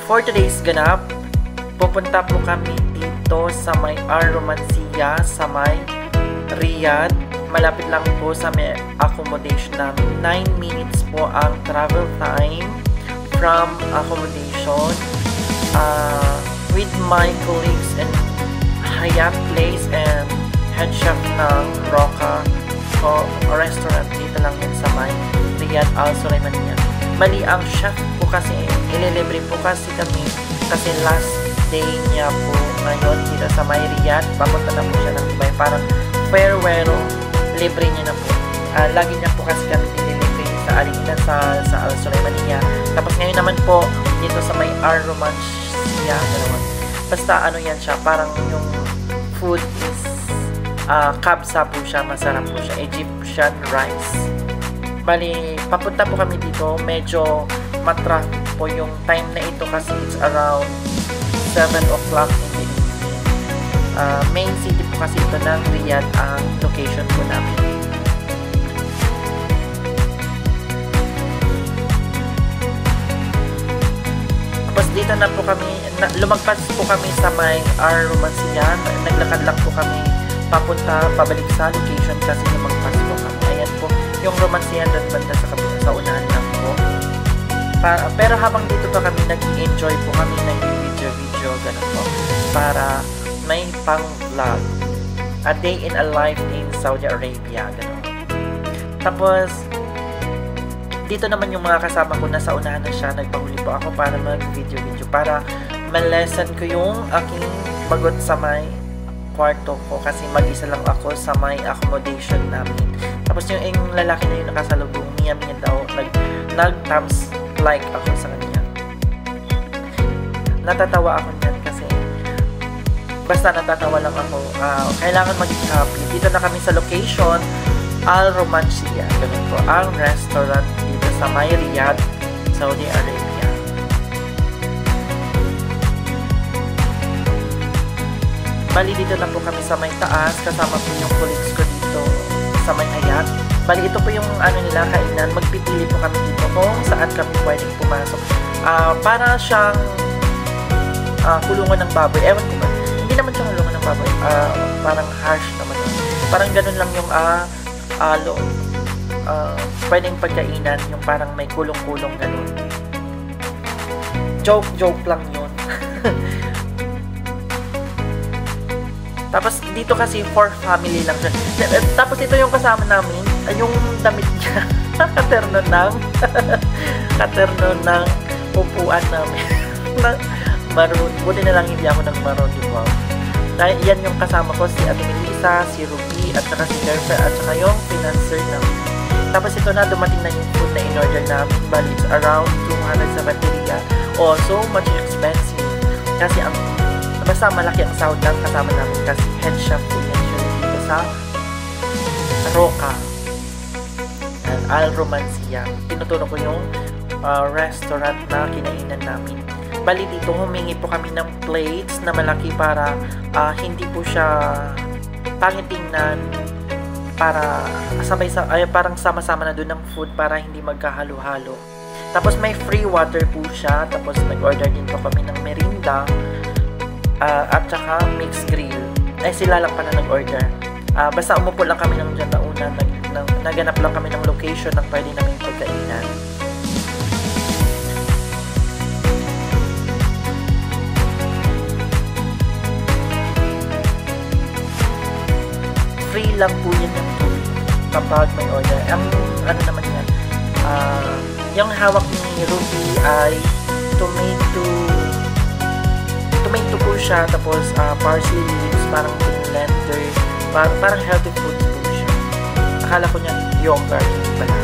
for today's ganap, pupunta po kami dito sa may Romancia, sa may Riyadh. Malapit lang po sa may accommodation namin. 9 minutes po ang travel time from accommodation. With my colleagues in Hayat Place and head chef ng Roca restaurant dito lang yun sa may Riyadh Al Sulaimaniyah. Bali, ang chef po kasi ililibre po kasi kami kasi last day niya po ngayon dito sa may Riyadh. Papunta na po siya ng Dubai, parang farewell, libre niya na po. Lagi niya po kasi kami ililibre sa Arena sa Al Sulaimaniyah. Tapos ngayon naman po dito sa may Romancia, basta ano yan siya, parang yung food is kabsa po siya, masarap po siya, Egyptian rice. Bali, papunta po kami dito, medyo matraffic po yung time na ito kasi it's around 7 o'clock in the evening. Main city po kasi ito ng Riyadh ang location po namin. Tapos dito na po kami, lumagpas po kami sa may Romancia. Naglakad lang po kami pabalik sa location kasi lumagpas po kami. Ayan po, yung Romancia doon banda sa kabila, sa unahan lang po. Pero habang dito pa kami, nag-enjoy po kami, nag-video, ganun po. Para may pang-vlog. A day in a life in Saudi Arabia, ganun. Tapos, dito naman yung mga kasama ko, nasa unahan na siya, nagpahuli po ako para mag-video, para ma-lesson ko yung aking bagot sa may kwarto ko kasi mag-isa lang ako sa may accommodation namin. Tapos yung lalaki na yung nakasalubong, niya daw, nag-thumbs like ako sa kanya. Natatawa ako niyan kasi basta natatawa lang ako. Kailangan maging happy. Dito na kami sa location, Al Romancia. Ganun po ang restaurant dito sa may Riyadh, Saudi Arabia. Bali, dito na po kami sa may taas. Kasama po yung colleagues ko dito sa may Hayat. Bali, ito po yung ano nila, kainan. Magpipili po kami dito kung saan kami pwedeng pumasok. Para siyang kulungan ng baboy. Ewan ko ba? Hindi naman siyang kulungan ng baboy. Parang harsh naman. Parang ganun lang yung pwedeng pagkainan, yung parang may kulong-kulong ganun. Joke lang yun. Tapos dito kasi for family lang siya. Tapos ito yung kasama namin, yung damit niya. Katerno ng upuan namin. Maroon. Buti na lang hindi ako ng maroon, di ba? Dahil yan yung kasama ko, si Ate Melissa, si Ruby, at saka si Jennifer, at saka yung financer namin. Tapos ito na, dumating na yung food na in-order namin. Bali, it's around 270 riyal. Oh, so much expensive. Kasi basta malaki ang sahod lang kasama namin kasi head chef po yan siya dito sa Roca and Al Romancia. Tinuturo ko yung restaurant na kinainan namin. Bali, dito humingi po kami ng plates na malaki para hindi po siya pangit tingnan, para parang sama-sama na doon ng food para hindi magkahalo-halo. Tapos may free water po siya. Tapos nag-order din po kami ng merinda at saka mixed grill. Sila lang pala nag-order. Basta umupo lang kami ng dyan na una. Naganap lang kami ng location na pwede namin pagkainan. Free lang po yun yung food kapag may order. Ang ano naman yan, yung hawak ni Ruby ay tomato po siya, tapos parsley leaves, parang blender, parang healthy food po siya. Akala ko niyan yogurt, hindi pala.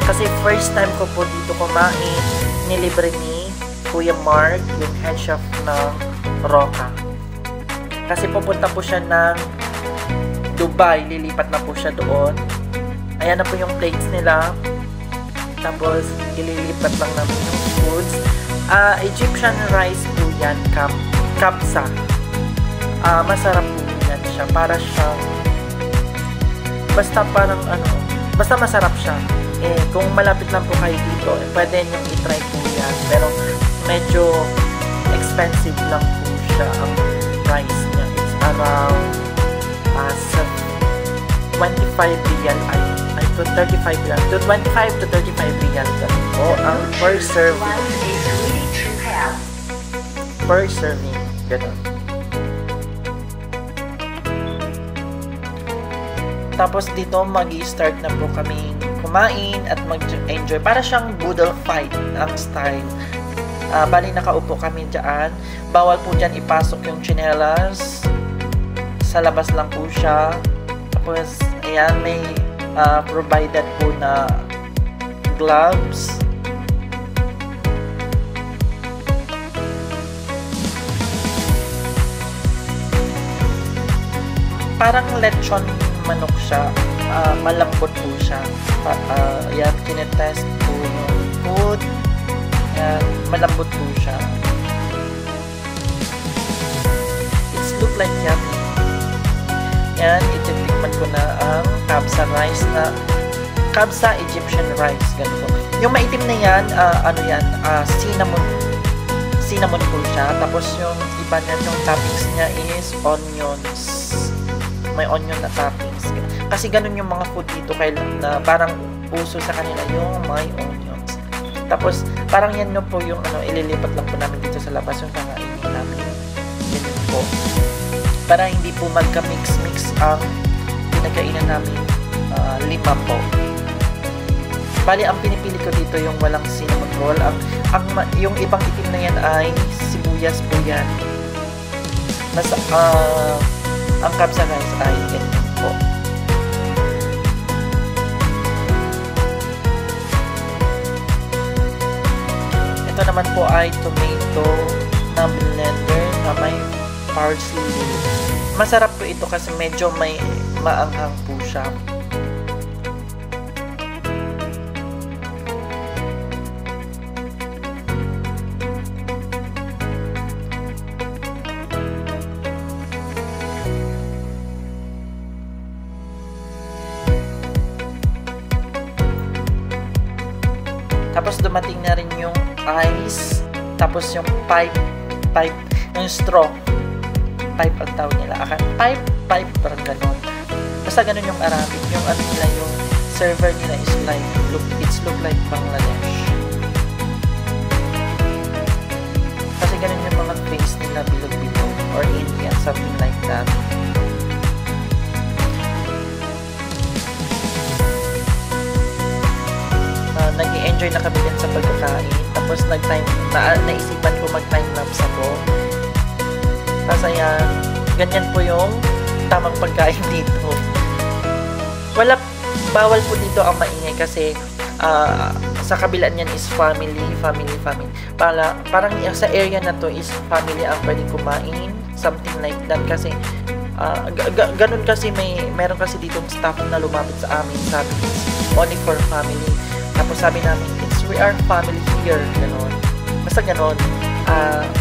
Kasi first time ko po dito kumain, nilibre ni Kuya Mark, yung head chef ng Roca. Kasi pupunta po siya ng Dubai, lilipat na po siya doon. Ayan na po yung plates nila. Tapos, ililipat lang namin yung foods. Egyptian rice po yan, kabsa. Masarap po yan siya. Para siyang, basta parang basta masarap siya. Kung malapit lang po kayo dito, pwede nyo i-try po yan. Pero, medyo expensive lang po siya ang price niya. It's around 25 riyal ay to 35 riyal. To 25 to 35 riyal po ang per serving. Per serving. Ganun. Tapos dito mag-i-start na po kami kumain at mag-enjoy. Para siyang boodle fight ang style. Bali nakaupo kami dyan. Bawal po dyan ipasok yung tsinelas. Sa labas lang po siya. Tapos ayan, may provided po na gloves. Parang lechon manok siya. Malambot po siya. Ayan, kinetest po yung food. Ayan, malambot po siya. It's look like yummy. Ayan, ititikman ko na ang kabsa rice na kabsa Egyptian rice. Ganito. Yung maitim na yan, ano yan, cinnamon po siya. Tapos yung iba niyan, yung toppings niya is onions. May onion na toppings. Kasi ganun yung mga food dito na parang uso sa kanila yung may onions. Tapos parang yan no po yung ililipat lang po namin dito sa labas yung kakainin namin. Ganun po. Para hindi po magka-mix-mix ang pinagkainan namin. 5 po. Bali, ang pinipili ko dito yung walang cinnamon roll. Yung ibang itim na yan ay sibuyas po yan. Ang kabsa rice ay ganyan po. Ito naman po ay tomato na blender na may parsley. Masarap po ito kasi medyo may maanghang po siya. Tapos dumating na rin yung ice. Tapos yung pipe, yung straw. Pipe ang tawag nila. Pipe, parang ganon. Basta ganon yung Arabic. Yung nila, yung server nila is like, it's look like Bangladesh. Kasi ganon yung mga face nila bilog-bilog. Or Indian, something like that. Nag-i-enjoy na kami din sa pagkakain. Tapos naisipan ko mag-time-lapse ako. Tapos ayan, ganyan po yung tamang pagkain dito. Bawal po dito ang maingay kasi sa kabila niyan is family. Parang sa area na to is family ang pwedeng kumain. Something like that kasi ganun kasi meron kasi ditong staff na lumapit sa amin. Sabi it's only for family. Tapos sabi namin, we are family here, gano'n. Basta gano'n.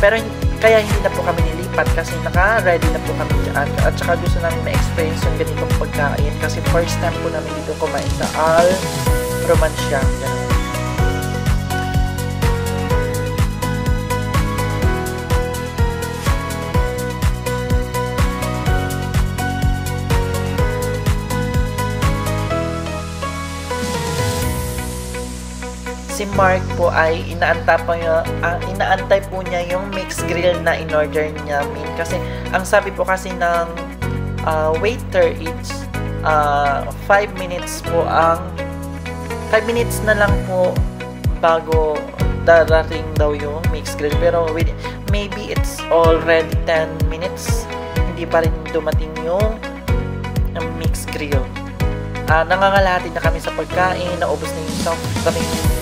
Pero kaya hindi na po kami nilipat kasi naka-ready na po kami dyan. At saka gusto namin ma-experience yung ganitong pagkain kasi first time po namin dito kumain sa Al Romancia, gano'n. Si Mark po ay inaantay po niya yung mixed grill na in-order namin kasi ang sabi po kasi ng waiter it's 5 minutes po 5 minutes na lang po bago darating daw yung mixed grill pero maybe it's already 10 minutes hindi pa rin dumating yung mixed grill. Nangangalahati na kami sa pagkain, naubos na yung soft drinks.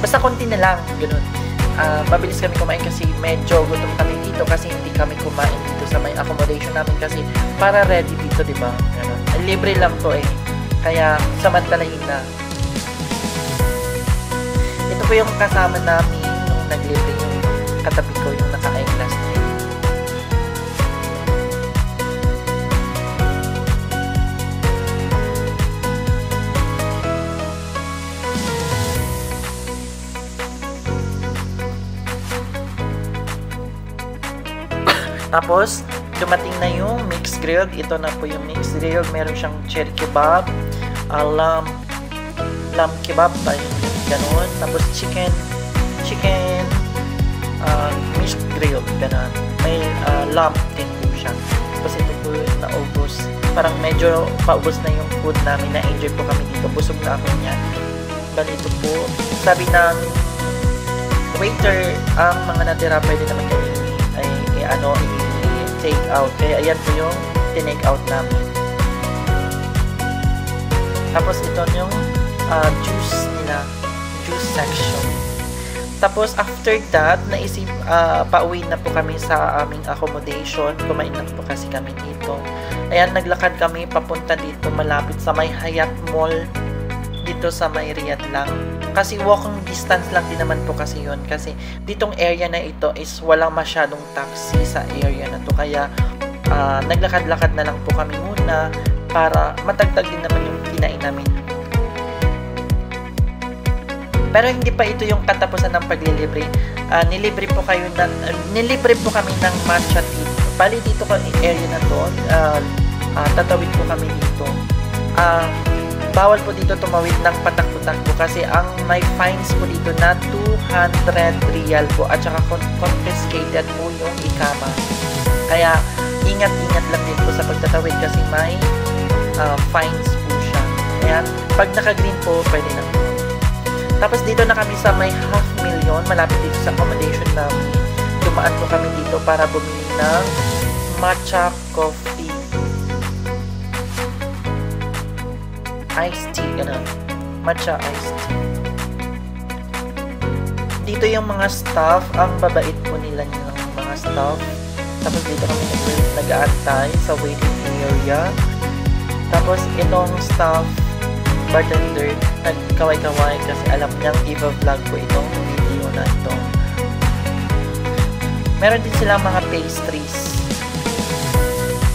Basta konti na lang, gano'n. Mabilis kami kumain kasi medyo gutom kami dito kasi hindi kami kumain dito sa may accommodation namin kasi para ready dito, di ba? Libre lang to eh. Kaya samantalahin na. Ito po yung kasama namin nung naglibre yung katabi ko, yung naka-eyeglass na yun. Tapos, dumating na yung mixed grilled. Ito na po yung mixed grilled. Meron siyang cherry kebab, lamb kebab ba yun? Ganun. Tapos chicken mixed grilled. Ganun. May lamb din po siya. Tapos ito po yung naubos. Parang medyo paubos na yung food namin. Na-enjoy po kami dito. Busog na ako niyan. Ganito po. Sabi ng waiter, ang mga natira pwede naman kayo i-take out. Kaya ayan po yung tinake out namin. Tapos ito yung juice nila. Juice section. Tapos after that, naisip, pauwi na po kami sa aming accommodation. Kumain na po kasi kami dito. Ayan, naglakad kami papunta dito malapit sa may Hyatt Mall. Dito sa may Riyadh lang. Kasi walking distance lang din naman po kasi yun. Kasi ditong area na ito is walang masyadong taxi sa area na to. Kaya naglakad-lakad na lang po kami muna para matagtag din naman yung kinain namin. Pero hindi pa ito yung katapusan ng paglilibre. Nilibre po kami ng matcha tea. Bali dito ko area na to. Tatawid po kami dito. Bawal po dito tumawid ng patakbo-takbo kasi ang may fines po dito na 200 riyal po at saka confiscated po yung ikama. Kaya ingat-ingat lang din po sa pagtatawid kasi may fines po siya. Kaya pag naka-green po, pwede na po. Tapos dito na kami sa may 500,000 malapit dito sa accommodation namin. Dumaan po kami dito para bumili ng matcha coffee. Iced tea, ganun. Matcha iced tea. Dito yung mga staff, ang babait po nila ng mga staff. Tapos dito kami nag-aantay sa waiting area. Tapos itong staff, bartender, nagkaway-kaway kasi alam niyang i-vlog po itong video na ito. Meron din silang mga pastries.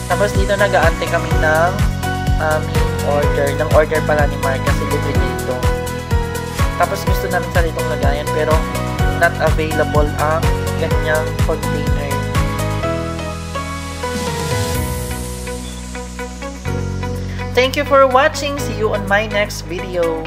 Tapos dito nag-aantay kami ng order pala ni Mark kasi libre dito. Tapos gusto namin sa ditong lagayan pero not available ang ganyang container. Thank you for watching. See you on my next video.